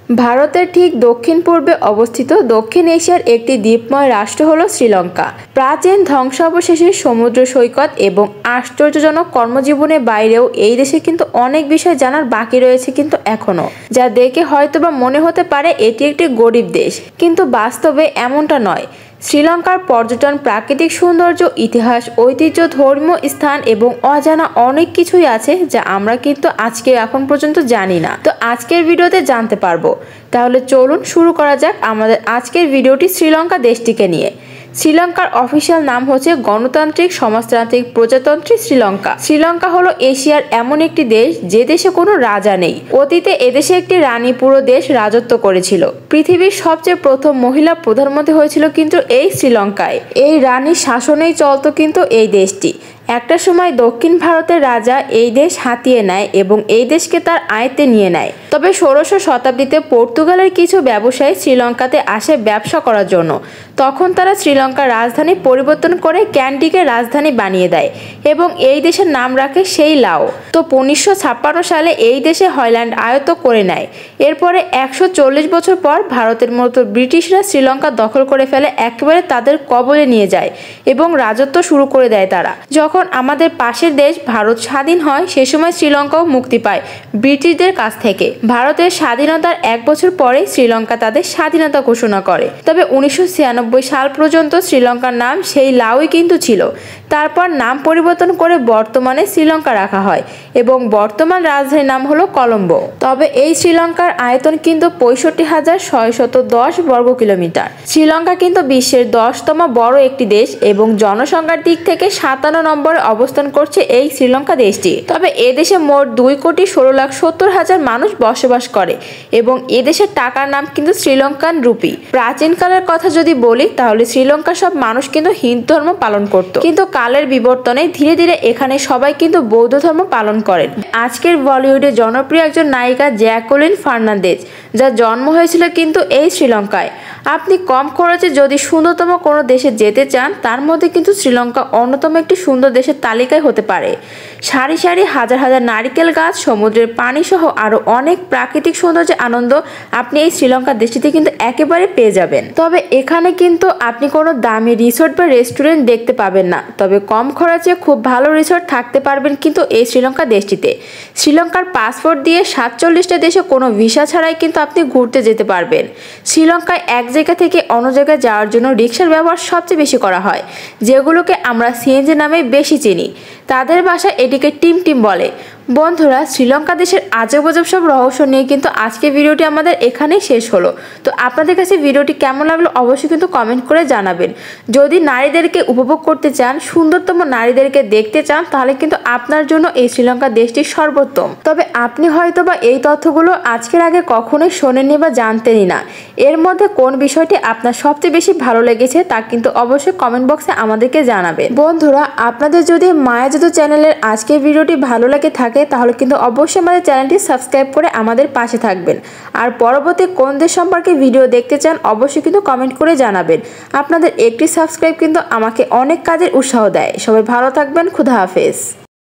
ভারতের ঠিক দক্ষিণ পূর্বে অবস্থিত দক্ষিণ এশিয়ার একটি দ্বীপময় রাষ্ট্র হল শ্রীলঙ্কা। প্রাচীন ধ্বংসাবশেষের সমুদ্র সৈকত এবং আশ্চর্যজনক কর্মজীবনের বাইরেও এই দেশে কিন্তু অনেক বিষয় জানার বাকি রয়েছে কিন্তু এখনো, যা দেখে হয়তোবা মনে হতে পারে এটি একটি গরিব দেশ, কিন্তু বাস্তবে এমনটা নয়। শ্রীলঙ্কার পর্যটন, প্রাকৃতিক সৌন্দর্য, ইতিহাস, ঐতিহ্য, ধর্মীয় স্থান এবং অজানা অনেক কিছুই আছে যা আমরা কিন্তু এখন পর্যন্ত জানি না। তো আজকের ভিডিওতে জানতে পারবো। তাহলে চলুন শুরু করা যাক আমাদের আজকের ভিডিওটি শ্রীলঙ্কা দেশটিকে নিয়ে। শ্রীলঙ্কার অফিসিয়াল নাম হচ্ছে গণতান্ত্রিক সমাজতান্ত্রিক প্রজাতন্ত্রী শ্রীলঙ্কা। শ্রীলঙ্কা হলো এশিয়ার এমন একটি দেশ যে দেশে কোনো রাজা নেই। অতীতে এদেশে একটি রানী পুরো দেশ রাজত্ব করেছিল। পৃথিবীর সবচেয়ে প্রথম মহিলা প্রধানমন্ত্রী হয়েছিল কিন্তু এই শ্রীলঙ্কায়। এই রানীর শাসনেই চলতো কিন্তু এই দেশটি। একটা সময় দক্ষিণ ভারতের রাজা এই দেশ হাতিয়ে নেয় এবং এই দেশকে তার আয়ত্তে নিয়ে নেয়। তবে 16শো শতাব্দীতে পর্তুগালের কিছু ব্যবসায়ী শ্রীলঙ্কাতে আসে ব্যবসা করার জন্য। তখন তারা শ্রীলঙ্কার রাজধানী পরিবর্তন করে ক্যান্ডিকে রাজধানী বানিয়ে দেয় এবং এই দেশের নাম রাখে সেই লাও। তো 1956 সালে এই দেশে হল্যান্ড আয়ত্ত করে নেয়। এরপরে 140 বছর পর ভারতের মতো ব্রিটিশরা শ্রীলঙ্কা দখল করে ফেলে, একেবারে তাদের কবলে নিয়ে যায় এবং রাজত্ব শুরু করে দেয় তারা। যখন আমাদের পাশের দেশ ভারত স্বাধীন হয় সে সময় শ্রীলঙ্কাও মুক্তি পায় ব্রিটিশদের কাছ থেকে। ভারতের স্বাধীনতার 1 বছর পরে শ্রীলঙ্কা তাদের স্বাধীনতা ঘোষণা করে। তবে 1996 সাল পর্যন্ত শ্রীলঙ্কার নাম সেই লাওই কিন্তু ছিল। তারপর নাম পরিবর্তন করে বর্তমানে শ্রীলঙ্কা রাখা হয় এবং বর্তমান রাজধানীর নাম হলো কলম্বো। তবে এই শ্রীলঙ্কার আয়তন কিন্তু 65,610 বর্গ কিলোমিটার। শ্রীলঙ্কা কিন্তু বিশ্বের 10তম বড় একটি দেশ এবং জনসংখ্যার দিক থেকে 57 নম্বরে অবস্থান করছে এই শ্রীলঙ্কা দেশটি। তবে এদেশে মোট 2,16,70,000 মানুষ বসবাস করে এবং এদেশের টাকার নাম কিন্তু শ্রীলঙ্কান রুপি। প্রাচীনকালের কথা যদি বলি তাহলে শ্রীলঙ্কার সব মানুষ কিন্তু হিন্দু ধর্ম পালন করত, কিন্তু কালের বিবর্তনে ধীরে ধীরে এখানে সবাই কিন্তু বৌদ্ধ ধর্ম পালন করেন। আজকের বলিউডে জনপ্রিয় একজন নায়িকা জ্যাকুলিন ফার্নান্দেজ, যার জন্ম হয়েছিল কিন্তু এই শ্রীলঙ্কায়। আপনি কম খরচে যদি সুন্দরতম কোনো দেশে যেতে চান তার মধ্যে কিন্তু শ্রীলঙ্কা অন্যতম একটি সুন্দর দেশের তালিকায় হতে পারে। সারি সারি হাজার হাজার নারিকেল গাছ, সমুদ্রের পানি সহ আরো অনেক প্রাকৃতিক সৌন্দর্যের আনন্দ আপনি এই শ্রীলঙ্কা দেশটিতে কিন্তু একেবারে পেয়ে যাবেন। তবে এখানে কিন্তু আপনি কোনো দামি রিসোর্ট বা রেস্টুরেন্ট দেখতে পাবেন না, তবে কম খরচে খুব ভালো রিসোর্ট থাকতে পারবেন কিন্তু এই শ্রীলঙ্কা দেশটিতে। শ্রীলঙ্কার পাসপোর্ট দিয়ে 47টা দেশে কোনো ভিসা ছাড়াই কিন্তু আপনি ঘুরতে যেতে পারবেন। শ্রীলঙ্কায় এক জায়গা থেকে অন্য জায়গায় যাওয়ার জন্য রিক্সার ব্যবহার সবচেয়ে বেশি করা হয়, যেগুলোকে আমরা সিএনজি নামে বেশি চিনি। তাদের ভাষায় এটিকে টিম টিম বলে। বন্ধুরা, শ্রীলঙ্কা দেশের আজব গজব সব রহস্য নিয়ে কিন্তু আজকে ভিডিওটি আমাদের এখানেই শেষ হলো। তো আপনাদের কাছে ভিডিওটি কেমন লাগলো অবশ্যই কিন্তু কমেন্ট করে জানাবেন। যদি নারীদেরকে উপভোগ করতে চান, সুন্দরতম নারীদেরকে দেখতে চান, তাহলে কিন্তু আপনার জন্য এই শ্রীলঙ্কা দেশটি সর্বোত্তম। তবে আপনি হয়তো বা এই তথ্যগুলো আজকের আগে কখনোই শোনেননি বা জানতেনই না। এর মধ্যে কোন বিষয়টি আপনার সবচেয়ে বেশি ভালো লেগেছে তা কিন্তু অবশ্যই কমেন্ট বক্সে আমাদেরকে জানাবেন। বন্ধুরা, আপনাদের যদি মায়া জাদু চ্যানেলের আজকের ভিডিওটি ভালো লাগে থাকে তাহলে কিন্তু অবশ্যই আমাদের চ্যানেলটি সাবস্ক্রাইব করে আমাদের পাশে থাকবেন। আর পরবর্তী কোন দেশ সম্পর্কে ভিডিও দেখতে চান অবশ্যই কিন্তু কমেন্ট করে জানাবেন। আপনাদের একটি সাবস্ক্রাইব কিন্তু আমাকে অনেক কাজের উৎসাহ দেয়। সবাই ভালো থাকবেন। খুদা হাফেজ।